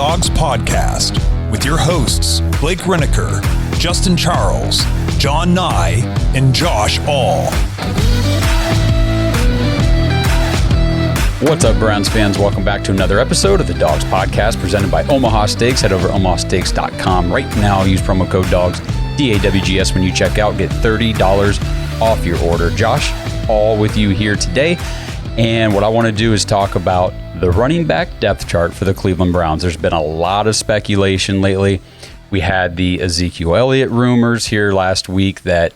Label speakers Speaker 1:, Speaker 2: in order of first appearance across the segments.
Speaker 1: Dawgs podcast with your hosts, Blake Reneker, Justin Charles, John Nye, and Josh All.
Speaker 2: What's up, Browns fans? Welcome back to another episode of the Dawgs podcast presented by Omaha Steaks. Head over to omahasteaks.com right now. Use promo code DAWGS, DAWGS, when you check out. Get $30 off your order. Josh All with you here today. And what I want to do is talk about the running back depth chart for the Cleveland Browns. There's been a lot of speculation lately. We had the Ezekiel Elliott rumors here last week that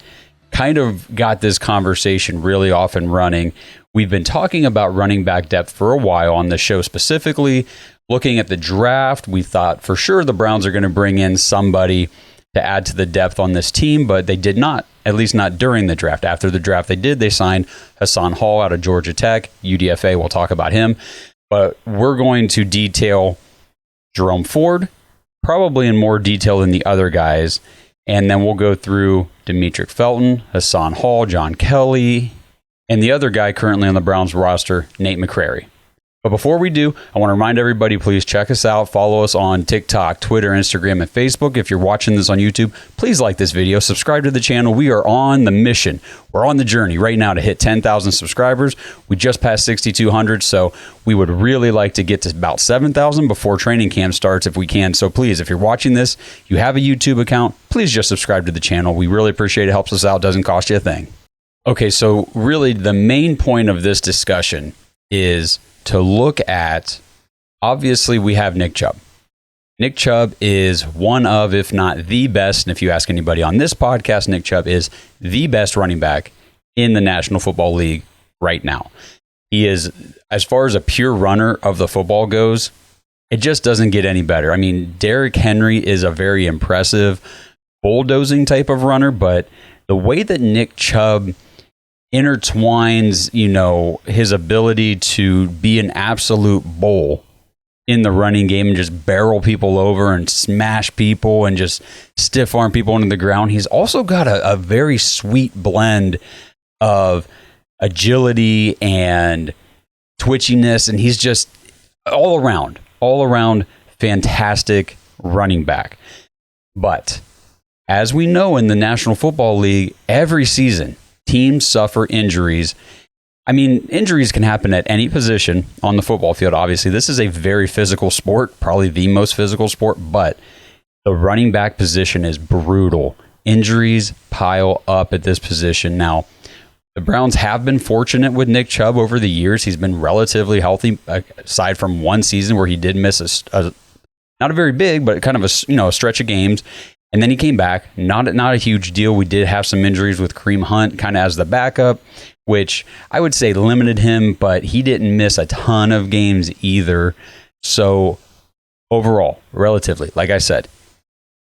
Speaker 2: kind of got this conversation really off and running. We've been talking about running back depth for a while on the show, specifically looking at the draft. We thought for sure the Browns are going to bring in somebody to add to the depth on this team, but they did not, at least not during the draft. After the draft, they did. They signed Hassan Hall out of Georgia Tech, UDFA. We'll talk about him. But we're going to detail Jerome Ford, probably in more detail than the other guys. And then we'll go through Demetric Felton, Hassan Hall, John Kelly, and the other guy currently on the Browns roster, Nate McCrary. But before we do, I want to remind everybody, please check us out. Follow us on TikTok, Twitter, Instagram, and Facebook. If you're watching this on YouTube, please like this video. Subscribe to the channel. We are on the mission. We're on the journey right now to hit 10,000 subscribers. We just passed 6,200, so we would really like to get to about 7,000 before training camp starts if we can. So please, if you're watching this, you have a YouTube account, please just subscribe to the channel. We really appreciate it. It helps us out. Doesn't cost you a thing. Okay, so really the main point of this discussion is to look at, obviously we have Nick Chubb. Nick Chubb is one of, if not the best, and if you ask anybody on this podcast, Nick Chubb is the best running back in the National Football League right now. He is, as far as a pure runner of the football goes, it just doesn't get any better. I mean, Derrick Henry is a very impressive bulldozing type of runner, but the way that Nick Chubb intertwines, his ability to be an absolute bull in the running game and just barrel people over and smash people and just stiff arm people into the ground. He's also got a very sweet blend of agility and twitchiness, and he's just all around fantastic running back. But as we know in the National Football League, every season teams suffer injuries. I mean, injuries can happen at any position on the football field. Obviously, this is a very physical sport, probably the most physical sport, but the running back position is brutal. Injuries pile up at this position. Now, the Browns have been fortunate with Nick Chubb over the years. He's been relatively healthy, aside from one season where he did miss not a very big, but kind of a stretch of games. And then he came back, not a huge deal. We did have some injuries with Kareem Hunt kind of as the backup, which I would say limited him, but he didn't miss a ton of games either. So overall, relatively, like I said,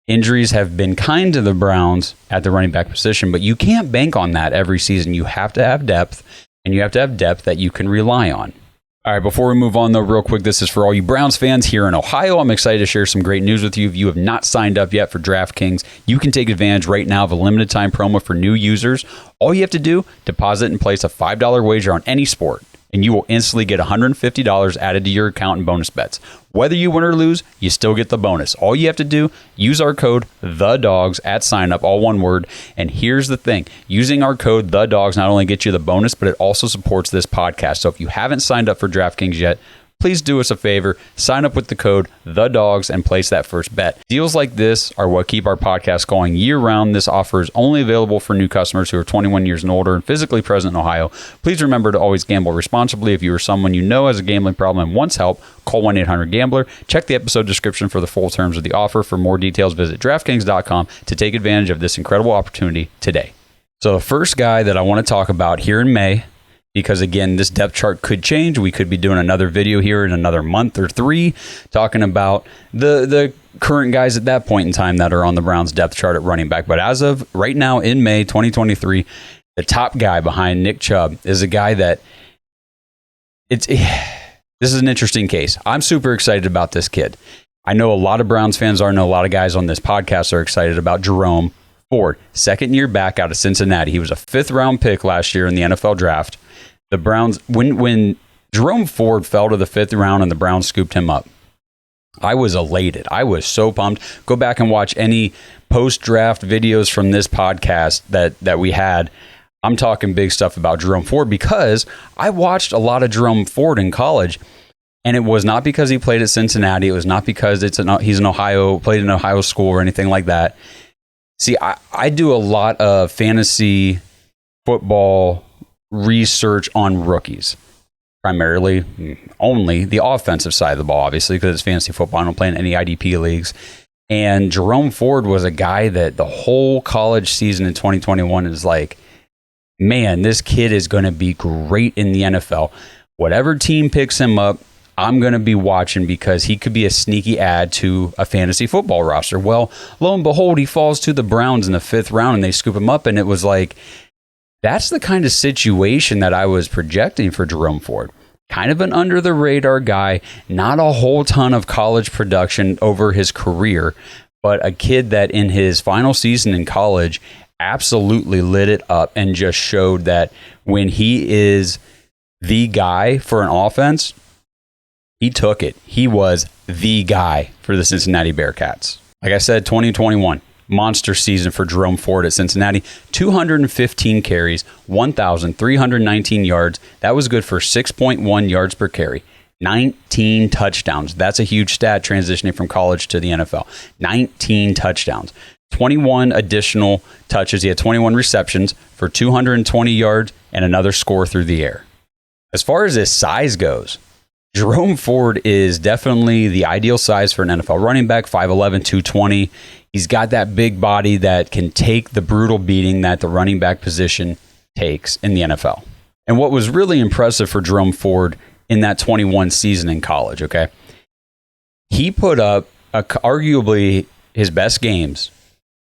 Speaker 2: injuries have been kind to the Browns at the running back position, but you can't bank on that every season. You have to have depth, and you have to have depth that you can rely on. All right, before we move on, though, real quick, this is for all you Browns fans here in Ohio. I'm excited to share some great news with you. If you have not signed up yet for DraftKings, you can take advantage right now of a limited time promo for new users. All you have to do, deposit and place a $5 wager on any sport, and you will instantly get $150 added to your account in bonus bets. Whether you win or lose, you still get the bonus. All you have to do, use our code THEDAWGS at sign up, all one word. And here's the thing, using our code THEDAWGS not only gets you the bonus, but it also supports this podcast. So if you haven't signed up for DraftKings yet, please do us a favor, sign up with the code THEDAWGS and place that first bet. Deals like this are what keep our podcast going year-round. This offer is only available for new customers who are 21 years and older and physically present in Ohio. Please remember to always gamble responsibly. If you or someone you know has a gambling problem and wants help, call 1-800-GAMBLER. Check the episode description for the full terms of the offer. For more details, visit DraftKings.com to take advantage of this incredible opportunity today. So the first guy that I want to talk about here in May, because again, this depth chart could change. We could be doing another video here in another month or 3 talking about the current guys at that point in time that are on the Browns depth chart at running back. But as of right now in May 2023, the top guy behind Nick Chubb is a guy that this is an interesting case. I'm super excited about this kid. I know a lot of Browns fans are. I know a lot of guys on this podcast are excited about Jerome Ford, second year back out of Cincinnati. He was a 5th round pick last year in the NFL draft. The Browns, when Jerome Ford fell to the 5th round and the Browns scooped him up, I was elated. I was so pumped. Go back and watch any post-draft videos from this podcast that we had. I'm talking big stuff about Jerome Ford because I watched a lot of Jerome Ford in college, and it was not because he played at Cincinnati. It was not because he's in Ohio, played in Ohio school or anything like that. See, I do a lot of fantasy football research on rookies. Primarily, only the offensive side of the ball, obviously, because it's fantasy football. I don't play in any IDP leagues. And Jerome Ford was a guy that the whole college season in 2021 is like, man, this kid is going to be great in the NFL. Whatever team picks him up, I'm going to be watching because he could be a sneaky add to a fantasy football roster. Well, lo and behold, he falls to the Browns in the 5th round and they scoop him up. And it was like, that's the kind of situation that I was projecting for Jerome Ford. Kind of an under the radar guy, not a whole ton of college production over his career, but a kid that in his final season in college absolutely lit it up and just showed that when he is the guy for an offense, he took it. He was the guy for the Cincinnati Bearcats. Like I said, 2021. Monster season for Jerome Ford at Cincinnati. 215 carries, 1,319 yards. That was good for 6.1 yards per carry. 19 touchdowns. That's a huge stat transitioning from college to the NFL. 19 touchdowns. 21 additional touches. He had 21 receptions for 220 yards and another score through the air. As far as his size goes, Jerome Ford is definitely the ideal size for an NFL running back, 5'11", 220. He's got that big body that can take the brutal beating that the running back position takes in the NFL. And what was really impressive for Jerome Ford in that 21 season in college, okay? He put up arguably his best games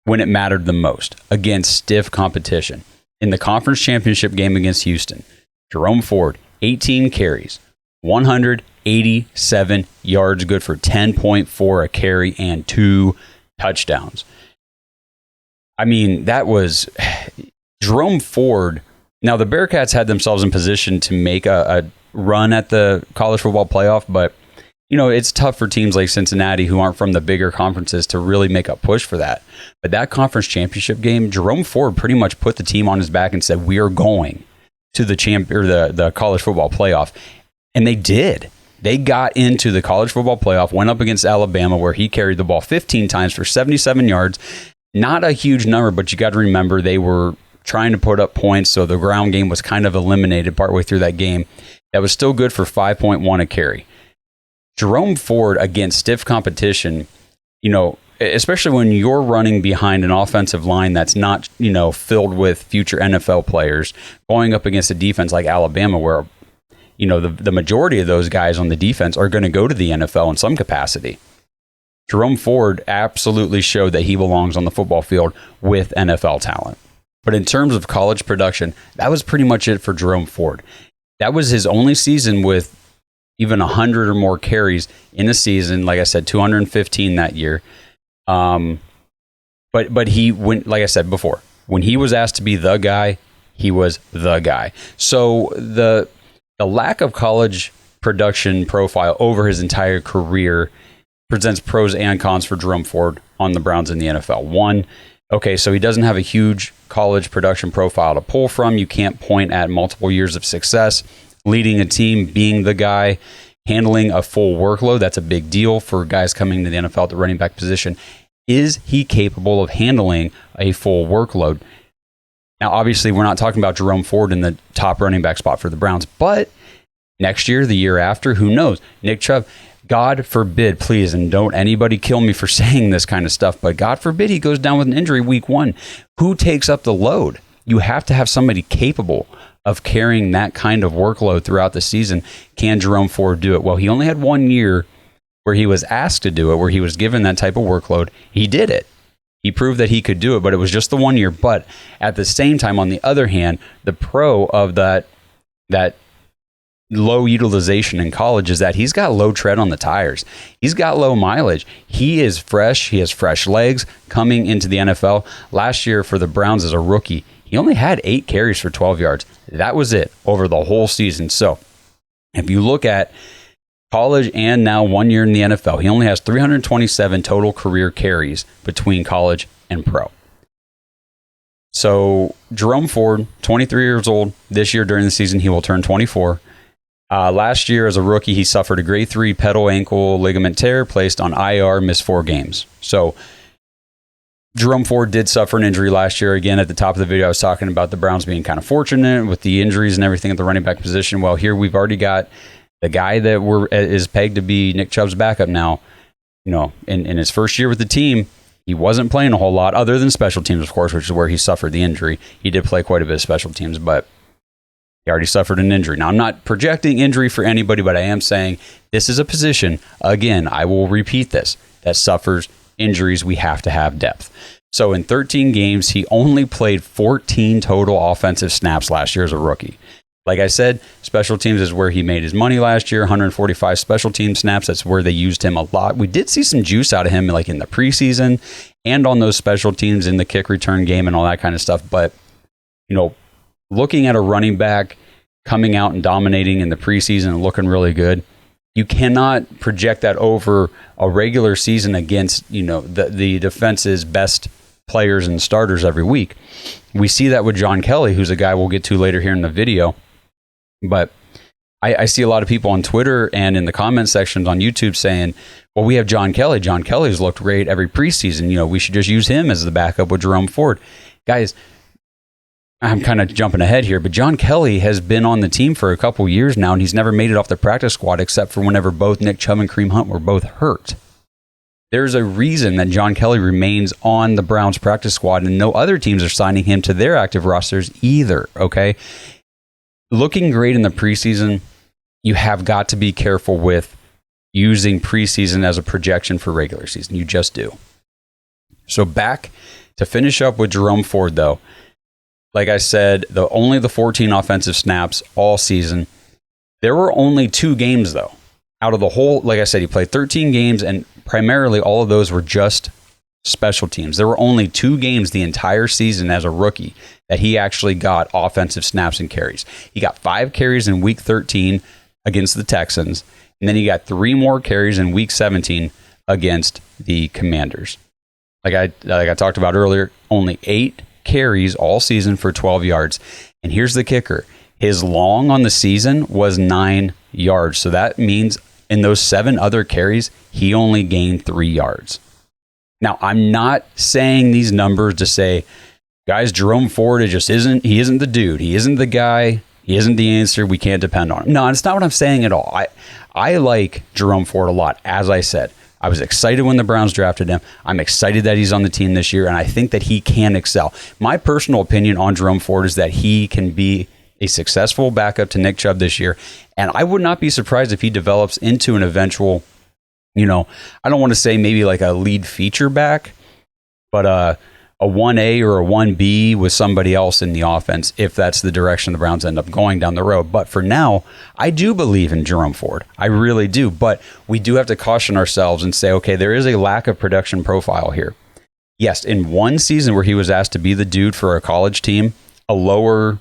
Speaker 2: when it mattered the most against stiff competition. In the conference championship game against Houston, Jerome Ford, 18 carries, 187 yards, good for 10.4 a carry and 2 touchdowns. I mean, that was Jerome Ford. Now, the Bearcats had themselves in position to make a run at the college football playoff, but, you know, it's tough for teams like Cincinnati who aren't from the bigger conferences to really make a push for that. But that conference championship game, Jerome Ford pretty much put the team on his back and said, we are going to the college football playoff. And they did. They got into the college football playoff, went up against Alabama, where he carried the ball 15 times for 77 yards. Not a huge number, but you got to remember they were trying to put up points, so the ground game was kind of eliminated partway through that game. That was still good for 5.1 a carry. Jerome Ford against stiff competition, you know, especially when you're running behind an offensive line that's not, you know, filled with future NFL players, going up against a defense like Alabama, where, you know, the majority of those guys on the defense are going to go to the NFL in some capacity. Jerome Ford absolutely showed that he belongs on the football field with NFL talent. But in terms of college production, that was pretty much it for Jerome Ford. That was his only season with even 100 or more carries in a season. Like I said, 215 that year. But he went, like I said before, when he was asked to be the guy, he was the guy. So the lack of college production profile over his entire career presents pros and cons for Jerome Ford on the Browns in the NFL. One, okay, so he doesn't have a huge college production profile to pull from. You can't point at multiple years of success, leading a team, being the guy, handling a full workload. That's a big deal for guys coming to the NFL at the running back position. Is he capable of handling a full workload? Now, obviously, we're not talking about Jerome Ford in the top running back spot for the Browns, but next year, the year after, who knows? Nick Chubb, God forbid, please, and don't anybody kill me for saying this kind of stuff, but God forbid he goes down with an injury week 1. Who takes up the load? You have to have somebody capable of carrying that kind of workload throughout the season. Can Jerome Ford do it? Well, he only had 1 year where he was asked to do it, where he was given that type of workload. He did it. He proved that he could do it, but it was just the 1 year. But at the same time, on the other hand, the pro of that low utilization in college is that he's got low tread on the tires. He's got low mileage. He is fresh. He has fresh legs coming into the NFL. Last year for the Browns as a rookie, he only had 8 carries for 12 yards. That was it over the whole season. So if you look at college and now 1 year in the NFL. He only has 327 total career carries between college and pro. So Jerome Ford, 23 years old. This year during the season, he will turn 24. Last year as a rookie, he suffered a grade 3 pedal ankle ligament tear, placed on IR, missed 4 games. So Jerome Ford did suffer an injury last year. Again, at the top of the video, I was talking about the Browns being kind of fortunate with the injuries and everything at the running back position. Well, here we've already got the guy that is pegged to be Nick Chubb's backup now. In his first year with the team, he wasn't playing a whole lot other than special teams, of course, which is where he suffered the injury. He did play quite a bit of special teams, but he already suffered an injury. Now, I'm not projecting injury for anybody, but I am saying this is a position, again, I will repeat this, that suffers injuries. We have to have depth. So in 13 games, he only played 14 total offensive snaps last year as a rookie. Like I said, special teams is where he made his money last year, 145 special team snaps. That's where they used him a lot. We did see some juice out of him like in the preseason and on those special teams in the kick return game and all that kind of stuff. But, looking at a running back coming out and dominating in the preseason and looking really good, you cannot project that over a regular season against, the defense's best players and starters every week. We see that with John Kelly, who's a guy we'll get to later here in the video. But I see a lot of people on Twitter and in the comment sections on YouTube saying, well, we have John Kelly. John Kelly's looked great every preseason. We should just use him as the backup with Jerome Ford. Guys, I'm kind of jumping ahead here, but John Kelly has been on the team for a couple years now, and he's never made it off the practice squad except for whenever both Nick Chubb and Kareem Hunt were both hurt. There's a reason that John Kelly remains on the Browns practice squad, and no other teams are signing him to their active rosters either, okay? Looking great in the preseason, you have got to be careful with using preseason as a projection for regular season. You just do. So back to finish up with Jerome Ford, though. Like I said, only the 14 offensive snaps all season. There were only 2 games, though. Out of the whole, like I said, he played 13 games, and primarily all of those were just special teams. There were only 2 games the entire season as a rookie that he actually got offensive snaps and carries. He got 5 carries in week 13 against the Texans, and then he got 3 more carries in week 17 against the Commanders. Like I talked about earlier, only 8 carries all season for 12 yards. And here's the kicker. His long on the season was 9 yards. So that means in those 7 other carries, he only gained 3 yards. Now, I'm not saying these numbers to say, guys, Jerome Ford he isn't the dude. He isn't the guy. He isn't the answer. We can't depend on him. No, it's not what I'm saying at all. I like Jerome Ford a lot. As I said, I was excited when the Browns drafted him. I'm excited that he's on the team this year, and I think that he can excel. My personal opinion on Jerome Ford is that he can be a successful backup to Nick Chubb this year, and I would not be surprised if he develops into an eventual, I don't want to say maybe like a lead feature back, but a 1A or a 1B with somebody else in the offense if that's the direction the Browns end up going down the road. But for now, I do believe in Jerome Ford. I really do. But we do have to caution ourselves and say, okay, there is a lack of production profile here. Yes, in one season where he was asked to be the dude for a college team, a lower,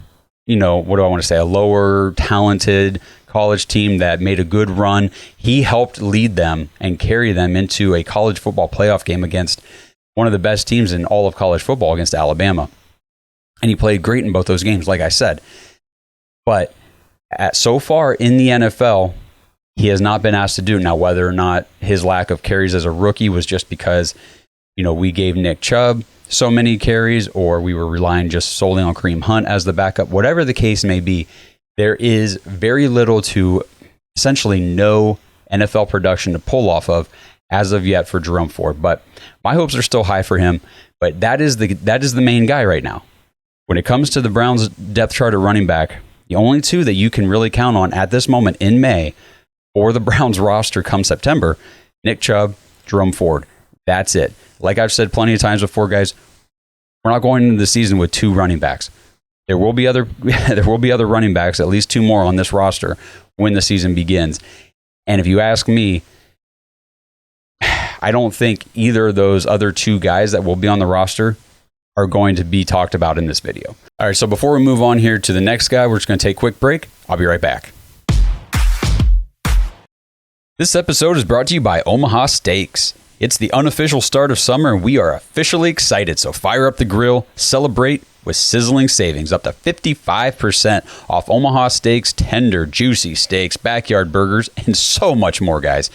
Speaker 2: a lower talented college team that made a good run, he helped lead them and carry them into a college football playoff game against one of the best teams in all of college football against Alabama. And he played great in both those games, like I said. But so far in the NFL, he has not been asked to do it. Now, whether or not his lack of carries as a rookie was just because, we gave Nick Chubb so many carries, or we were relying just solely on Kareem Hunt as the backup, whatever the case may be, there is very little to essentially no NFL production to pull off of as of yet for Jerome Ford. But my hopes are still high for him. But that is the main guy right now. When it comes to the Browns' depth chart at running back, the only 2 that you can really count on at this moment in May or the Browns roster come September, Nick Chubb, Jerome Ford. That's it. Like I've said plenty of times before, guys, we're not going into the season with 2 running backs. There will be other running backs, at least 2 more on this roster when the season begins. And if you ask me, I don't think either of those other 2 guys that will be on the roster are going to be talked about in this video. All right, so before we move on here to the next guy, we're just going to take a quick break. I'll be right back. This episode is brought to you by Omaha Steaks. It's the unofficial start of summer and we are officially excited, so fire up the grill, celebrate with sizzling savings up to 55% off Omaha Steaks, tender, juicy steaks, backyard burgers, and so much more, guys.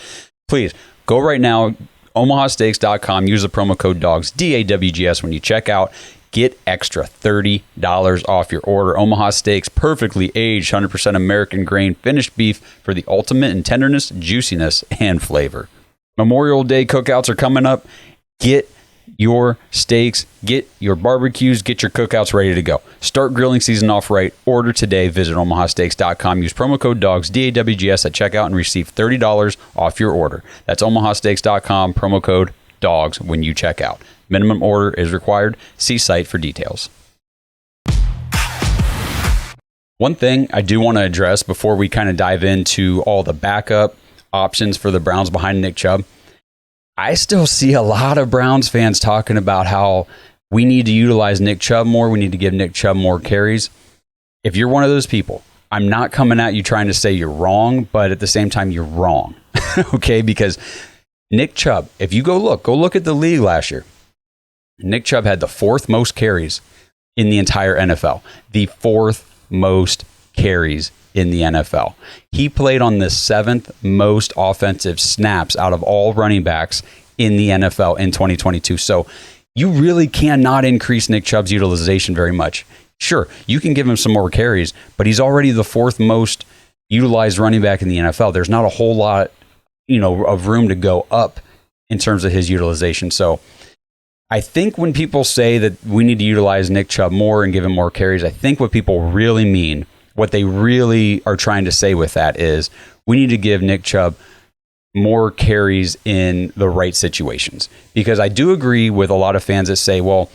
Speaker 2: Please go right now, omahasteaks.com, use the promo code DAWGS, DAWGS when you check out. Get extra $30 off your order. Omaha Steaks, perfectly aged, 100% American grain, finished beef for the ultimate in tenderness, juiciness, and flavor. Memorial Day cookouts are coming up. Get your steaks, get your barbecues, get your cookouts ready to go. Start grilling season off right. Order today. Visit omahasteaks.com. Use promo code DAWGS, DAWGS at checkout and receive $30 off your order. That's omahasteaks.com, promo code DAWGS when you check out. Minimum order is required. See site for details. One thing I do want to address before we kind of dive into all the backup options for the Browns behind Nick Chubb, I still see a lot of Browns fans talking about how we need to utilize Nick Chubb more. We need to give Nick Chubb more carries. If you're one of those people, I'm not coming at you trying to say you're wrong, but at the same time, you're wrong. Okay? Because Nick Chubb, if you go look at the league last year. Nick Chubb had the fourth most carries in the entire NFL. The fourth most carries in the NFL. He played on the seventh most offensive snaps out of all running backs in the NFL in 2022. So you really cannot increase Nick Chubb's utilization very much. Sure, you can give him some more carries, but he's already the fourth most utilized running back in the NFL. There's not a whole lot, of room to go up in terms of his utilization. So I think when people say that we need to utilize Nick Chubb more and give him more carries, I think what people really mean, what they really are trying to say with that is we need to give Nick Chubb more carries in the right situations. Because I do agree with a lot of fans that say, well,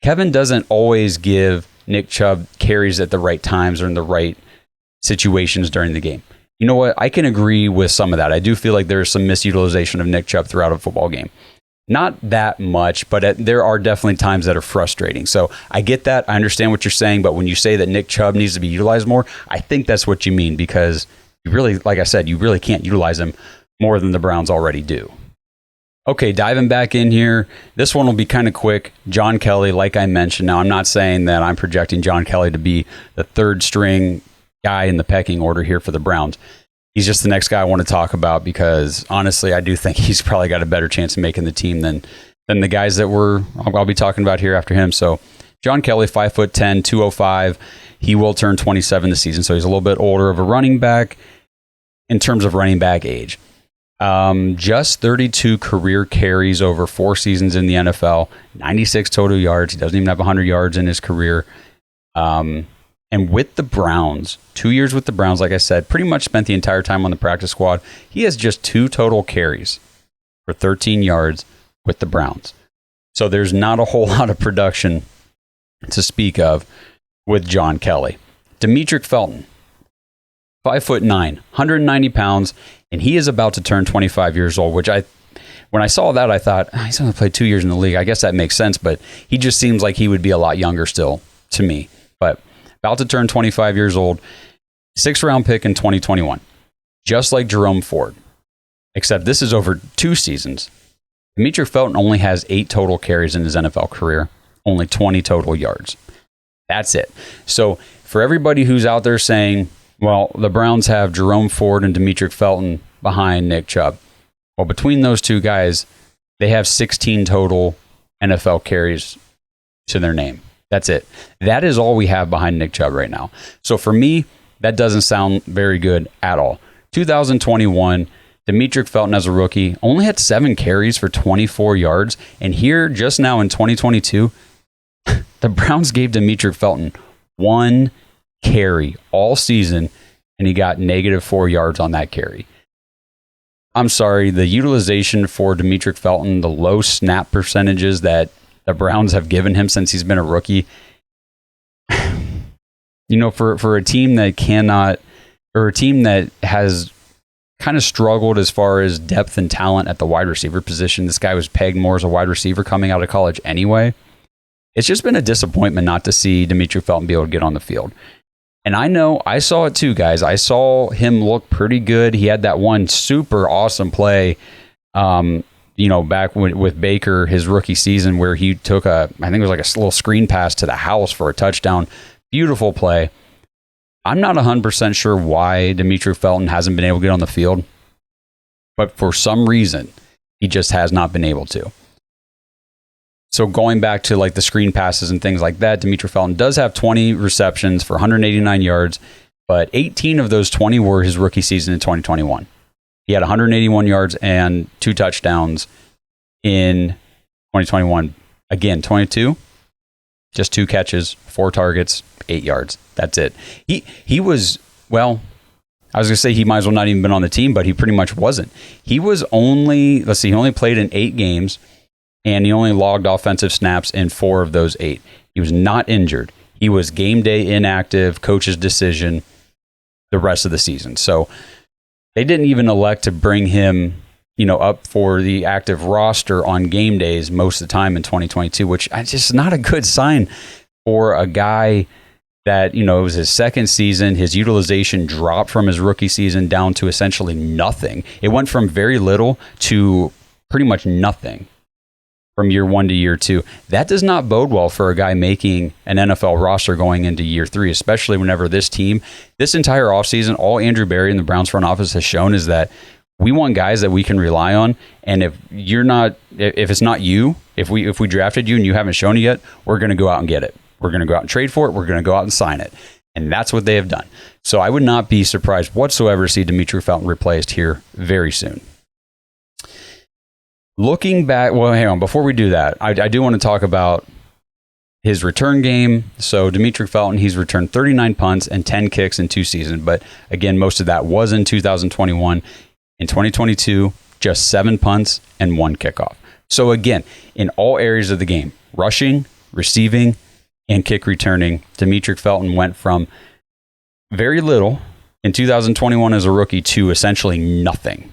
Speaker 2: Kevin doesn't always give Nick Chubb carries at the right times or in the right situations during the game. You know what? I can agree with some of that. I do feel like there's some misutilization of Nick Chubb throughout a football game. Not that much, but there are definitely times that are frustrating. So I get that. I understand what you're saying. But when you say that Nick Chubb needs to be utilized more, I think that's what you mean, because you really, like I said, you really can't utilize him more than the Browns already do. Okay, diving back in here. This one will be kind of quick. John Kelly, like I mentioned. Now, I'm not saying that I'm projecting John Kelly to be the third string guy in the pecking order here for the Browns. He's just the next guy I want to talk about because, honestly, I do think he's probably got a better chance of making the team than the guys that I'll be talking about here after him. So, John Kelly, 5'10", 205. He will turn 27 this season, so he's a little bit older of a running back in terms of running back age. Just 32 career carries over 4 seasons in the NFL, 96 total yards. He doesn't even have 100 yards in his career. And with the Browns, 2 years with the Browns, like I said, pretty much spent the entire time on the practice squad. He has just 2 total carries for 13 yards with the Browns. So there's not a whole lot of production to speak of with John Kelly. Demetric Felton, 5'9", 190 pounds, and he is about to turn 25 years old, which when I saw that, I thought, he's only played 2 years in the league. I guess that makes sense, but he just seems like he would be a lot younger still to me. But about to turn 25 years old, 6th-round pick in 2021, just like Jerome Ford, except this is over 2 seasons. Demetric Felton only has 8 total carries in his NFL career, only 20 total yards. That's it. So for everybody who's out there saying, well, the Browns have Jerome Ford and Demetric Felton behind Nick Chubb. Well, between those two guys, they have 16 total NFL carries to their name. That's it. That is all we have behind Nick Chubb right now. So for me, that doesn't sound very good at all. 2021, Demetric Felton as a rookie only had 7 carries for 24 yards. And here, just now in 2022, the Browns gave Demetric Felton 1 carry all season, and he got -4 yards on that carry. I'm sorry, the utilization for Demetric Felton, the low snap percentages that the Browns have given him since he's been a rookie, for a team that cannot, or a team that has kind of struggled as far as depth and talent at the wide receiver position. This guy was pegged more as a wide receiver coming out of college anyway. It's just been a disappointment not to see Demetric Felton be able to get on the field. And I know, I saw it too, guys. I saw him look pretty good. He had that one super awesome play, back with Baker, his rookie season, where he took I think it was like a little screen pass to the house for a touchdown. Beautiful play. I'm not 100% sure why Demetric Felton hasn't been able to get on the field, but for some reason, he just has not been able to. So going back to like the screen passes and things like that, Demetric Felton does have 20 receptions for 189 yards, but 18 of those 20 were his rookie season in 2021. He had 181 yards and 2 touchdowns in 2021. Again, 22, just 2 catches, 4 targets, 8 yards. That's it. He was, well, I was going to say he might as well not even been on the team, but he pretty much wasn't. He was only, he only played in 8 games, and he only logged offensive snaps in 4 of those 8. He was not injured. He was game day inactive, coach's decision the rest of the season. So they didn't even elect to bring him, up for the active roster on game days most of the time in 2022, which is just not a good sign for a guy that, it was his second season. His utilization dropped from his rookie season down to essentially nothing. It went from very little to pretty much nothing from year 1 to year 2. That does not bode well for a guy making an NFL roster going into year 3, especially whenever this entire offseason, all Andrew Berry and the Browns front office has shown is that we want guys that we can rely on. And if it's not you, if we drafted you and you haven't shown it yet, we're going to go out and get it. We're going to go out and trade for it. We're going to go out and sign it. And that's what they have done. So I would not be surprised whatsoever to see Demetric Felton replaced here very soon. Looking back, well, hang on. Before we do that, I do want to talk about his return game. So Demetric Felton, he's returned 39 punts and 10 kicks in 2 seasons. But again, most of that was in 2021. In 2022, just 7 punts and 1 kickoff. So again, in all areas of the game, rushing, receiving, and kick returning, Demetric Felton went from very little in 2021 as a rookie to essentially nothing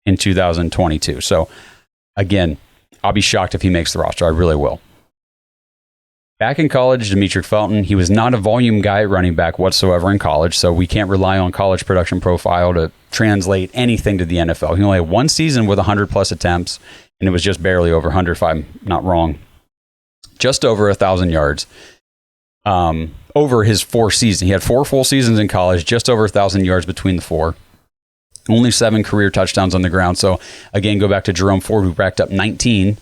Speaker 2: in 2022. So again, I'll be shocked if he makes the roster. I really will. Back in college, Demetric Felton, he was not a volume guy at running back whatsoever in college, so we can't rely on college production profile to translate anything to the NFL. He only had 1 season with 100-plus attempts, and it was just barely over 100, if I'm not wrong. Just over 1,000 yards over his 4 seasons. He had 4 full seasons in college, just over 1,000 yards between the 4. Only 7 career touchdowns on the ground. So, again, go back to Jerome Ford, who racked up 19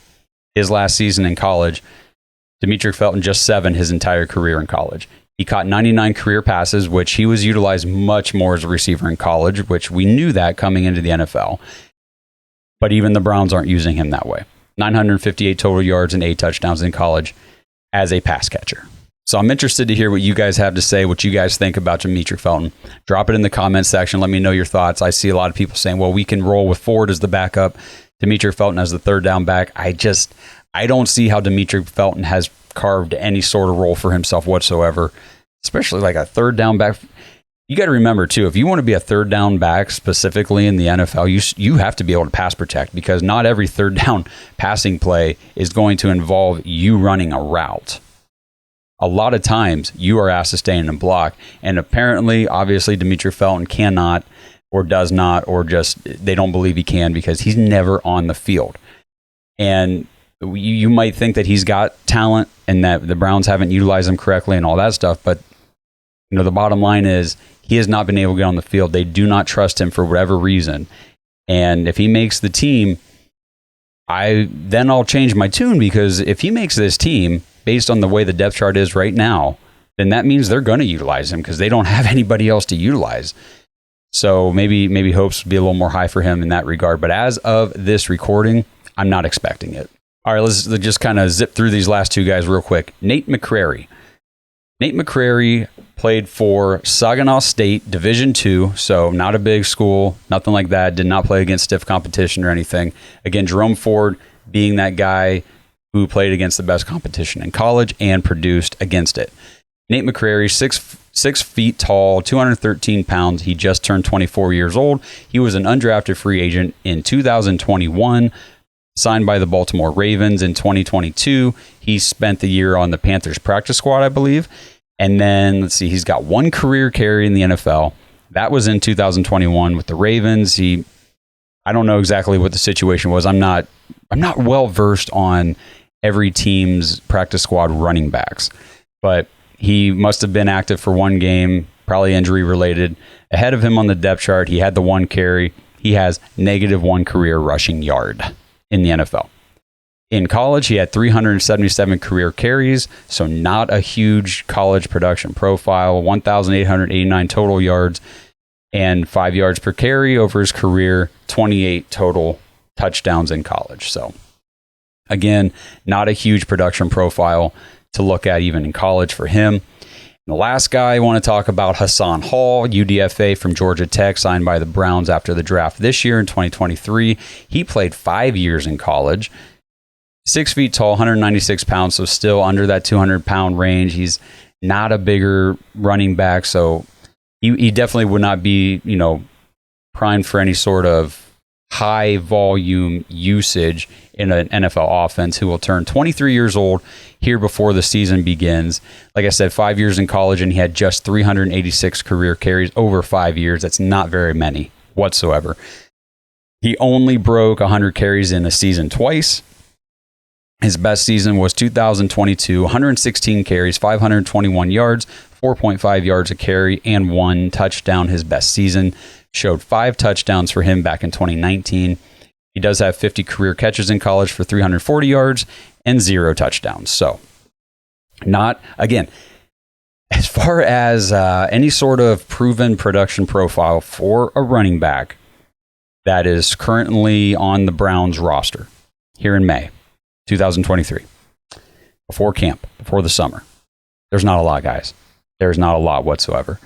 Speaker 2: his last season in college. Demetric Felton, just 7 his entire career in college. He caught 99 career passes, which he was utilized much more as a receiver in college, which we knew that coming into the NFL. But even the Browns aren't using him that way. 958 total yards and 8 touchdowns in college as a pass catcher. So I'm interested to hear what you guys have to say, what you guys think about Demetric Felton. Drop it in the comments section. Let me know your thoughts. I see a lot of people saying, well, we can roll with Ford as the backup, Demetric Felton as the third down back. I don't see how Demetric Felton has carved any sort of role for himself whatsoever, especially like a third down back. You got to remember, too, if you want to be a third down back specifically in the NFL, you have to be able to pass protect, because not every third down passing play is going to involve you running a route. A lot of times you are asked to stay in and block, and apparently, obviously, Demetric Felton cannot or does not, or just they don't believe he can because he's never on the field. And you might think that he's got talent and that the Browns haven't utilized him correctly and all that stuff, but the bottom line is he has not been able to get on the field. They do not trust him for whatever reason. And if he makes the team, I'll change my tune, because if he makes this team based on the way the depth chart is right now, then that means they're going to utilize him because they don't have anybody else to utilize. So maybe hopes would be a little more high for him in that regard. But as of this recording, I'm not expecting it. All right, let's just kind of zip through these last 2 guys real quick. Nate McCrary. Nate McCrary played for Saginaw State Division II, so not a big school, nothing like that. Did not play against stiff competition or anything. Again, Jerome Ford being that guy who played against the best competition in college and produced against it. Nate McCrary, 6 feet tall, 213 pounds. He just turned 24 years old. He was an undrafted free agent in 2021. Signed by the Baltimore Ravens in 2022. He spent the year on the Panthers practice squad, I believe. And then, let's see, he's got one career carry in the NFL. That was in 2021 with the Ravens. I don't know exactly what the situation was. I'm not well versed on every team's practice squad running backs, but he must have been active for one game, probably injury related. Ahead of him on the depth chart, he had the one carry. He has -1 career rushing yard in the NFL. In college, he had 377 career carries, so not a huge college production profile, 1,889 total yards, and 5 yards per carry over his career, 28 total touchdowns in college. So, again, not a huge production profile to look at even in college for him. And the last guy I want to talk about, Hassan Hall, UDFA from Georgia Tech, signed by the Browns after the draft this year in 2023. He played 5 years in college. 6 feet tall, 196 pounds, so still under that 200-pound range. He's not a bigger running back, so he definitely would not be, primed for any sort of high volume usage in an NFL offense. Who will turn 23 years old here before the season begins. Like I said, 5 years in college, and he had just 386 career carries over 5 years. That's not very many whatsoever. He only broke 100 carries in a season twice. His best season was 2022, 116 carries, 521 yards, 4.5 yards a carry, and 1 touchdown. His best season showed 5 touchdowns for him back in 2019. He does have 50 career catches in college for 340 yards and 0 touchdowns. So, not, again, as far as any sort of proven production profile for a running back that is currently on the Browns roster here in May 2023, before camp, before the summer, there's not a lot, guys. There's not a lot whatsoever.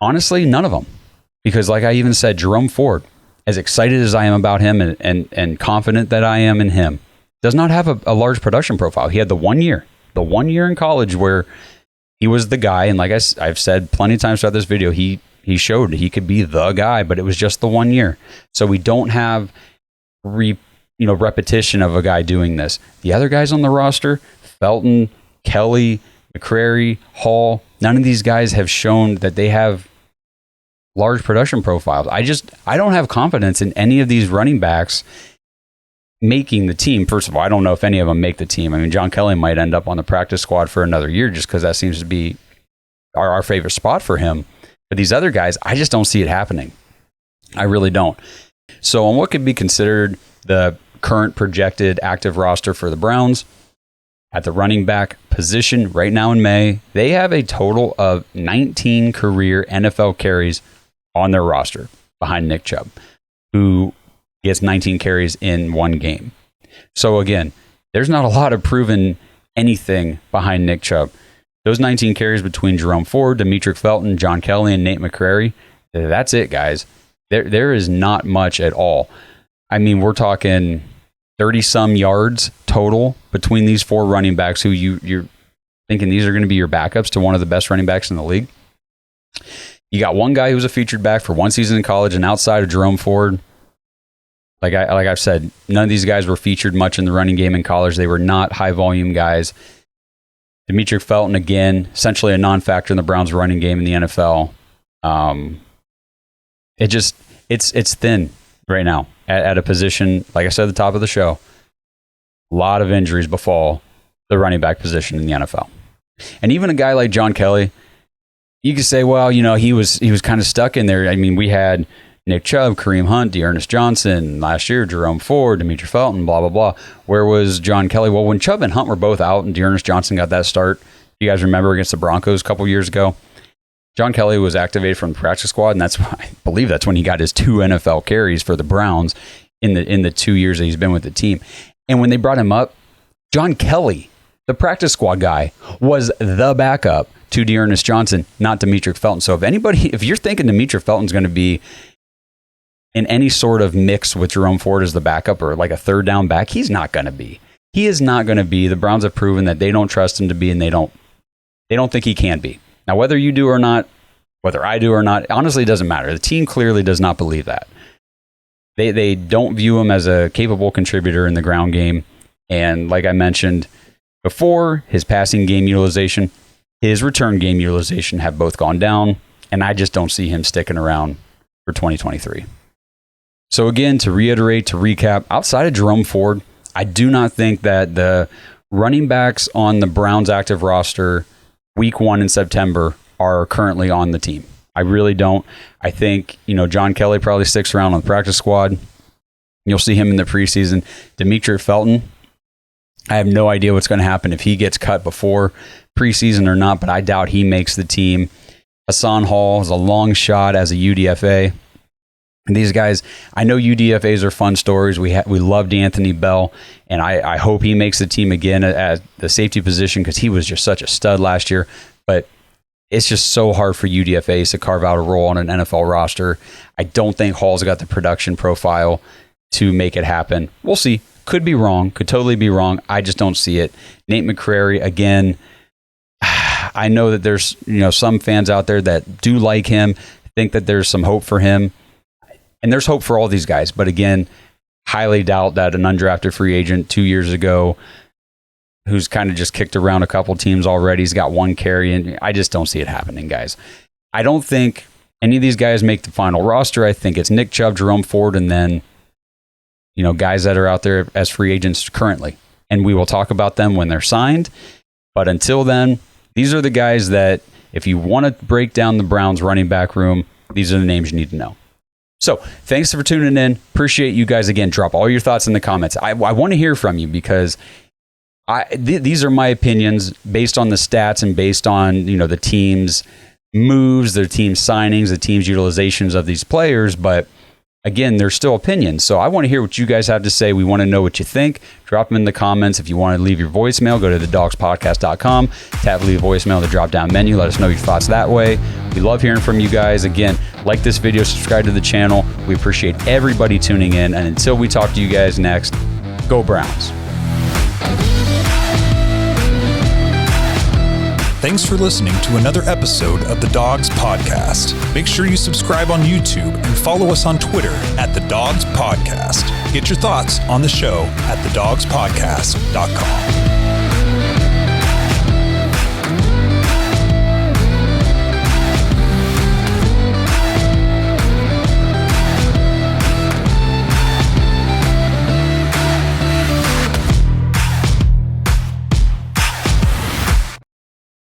Speaker 2: Honestly, none of them. Because like I even said, Jerome Ford, as excited as I am about him and confident that I am in him, does not have a large production profile. He had the 1 year in college where he was the guy. And like I've said plenty of times throughout this video, he showed he could be the guy, but it was just the 1 year. So we don't have repetition of a guy doing this. The other guys on the roster, Felton, Kelly, McCrary, Hall, none of these guys have shown that they have large production profiles. I don't have confidence in any of these running backs making the team. First of all, I don't know if any of them make the team. I mean, John Kelly might end up on the practice squad for another year just because that seems to be our favorite spot for him. But these other guys, I just don't see it happening. I really don't. So on what could be considered the current projected active roster for the Browns, at the running back position right now in May, they have a total of 19 career NFL carries on their roster behind Nick Chubb, who gets 19 carries in one game. So again, there's not a lot of proven anything behind Nick Chubb. Those 19 carries between Jerome Ford, Demetric Felton, John Kelly, and Nate McCrary, that's it, guys. There is not much at all. I mean, we're talking 30-some yards total between these 4 running backs who you're thinking these are going to be your backups to one of the best running backs in the league. You got one guy who was a featured back for one season in college, and outside of Jerome Ford, like I've said, none of these guys were featured much in the running game in college. They were not high-volume guys. Demetric Felton, again, essentially a non-factor in the Browns' running game in the NFL. It's thin right now at a position, like I said at the top of the show. A lot of injuries befall the running back position in the NFL. And even a guy like John Kelly, you could say, well, he was kind of stuck in there. I mean, we had Nick Chubb, Kareem Hunt, Dearness Johnson, last year, Jerome Ford, Demetric Felton, blah, blah, blah. Where was John Kelly? Well, when Chubb and Hunt were both out and Dearness Johnson got that start, you guys remember against the Broncos a couple years ago, John Kelly was activated from the practice squad, and I believe that's when he got his 2 NFL carries for the Browns in the 2 years that he's been with the team. And when they brought him up, John Kelly, the practice squad guy, was the backup to Dearness Johnson, not Demetric Felton. So if you're thinking Demetric Felton's going to be in any sort of mix with Jerome Ford as the backup or like a third down back, he's not going to be. He is not going to be. The Browns have proven that they don't trust him to be, and they don't think he can be. Now, whether you do or not, whether I do or not, honestly, it doesn't matter. The team clearly does not believe that. They don't view him as a capable contributor in the ground game. And like I mentioned before, his passing game utilization his return game utilization have both gone down, and I just don't see him sticking around for 2023. So again, to reiterate, to recap, outside of Jerome Ford, I do not think that the running backs on the Browns active roster week 1 in September are currently on the team. I really don't. I think, John Kelly probably sticks around on the practice squad. You'll see him in the preseason. Demetric Felton, I have no idea what's going to happen if he gets cut before preseason or not, but I doubt he makes the team. Hassan Hall is a long shot as a UDFA. And these guys, I know UDFAs are fun stories. We loved Anthony Bell, and I hope he makes the team again at the safety position because he was just such a stud last year. But it's just so hard for UDFAs to carve out a role on an NFL roster. I don't think Hall's got the production profile to make it happen. We'll see. Could be wrong. Could totally be wrong. I just don't see it. Nate McCrary, again, I know that there's some fans out there that do like him, think that there's some hope for him. And there's hope for all these guys. But again, highly doubt that an undrafted free agent 2 years ago who's kind of just kicked around a couple teams already, he's got 1 carry, and I just don't see it happening, guys. I don't think any of these guys make the final roster. I think it's Nick Chubb, Jerome Ford, and then guys that are out there as free agents currently. And we will talk about them when they're signed. But until then, these are the guys that if you want to break down the Browns running back room, these are the names you need to know. So thanks for tuning in. Appreciate you guys again. Drop all your thoughts in the comments. I want to hear from you because these are my opinions based on the stats and based on the team's moves, their team's signings, the team's utilizations of these players. But again, they're still opinions. So I want to hear what you guys have to say. We want to know what you think. Drop them in the comments. If you want to leave your voicemail, go to thedogspodcast.com. Tap leave a voicemail in the drop-down menu. Let us know your thoughts that way. We love hearing from you guys. Again, like this video, subscribe to the channel. We appreciate everybody tuning in. And until we talk to you guys next, go Browns.
Speaker 1: Thanks for listening to another episode of the Dawgs Podcast. Make sure you subscribe on YouTube and follow us on Twitter at the Dawgs Podcast. Get your thoughts on the show at thedogspodcast.com.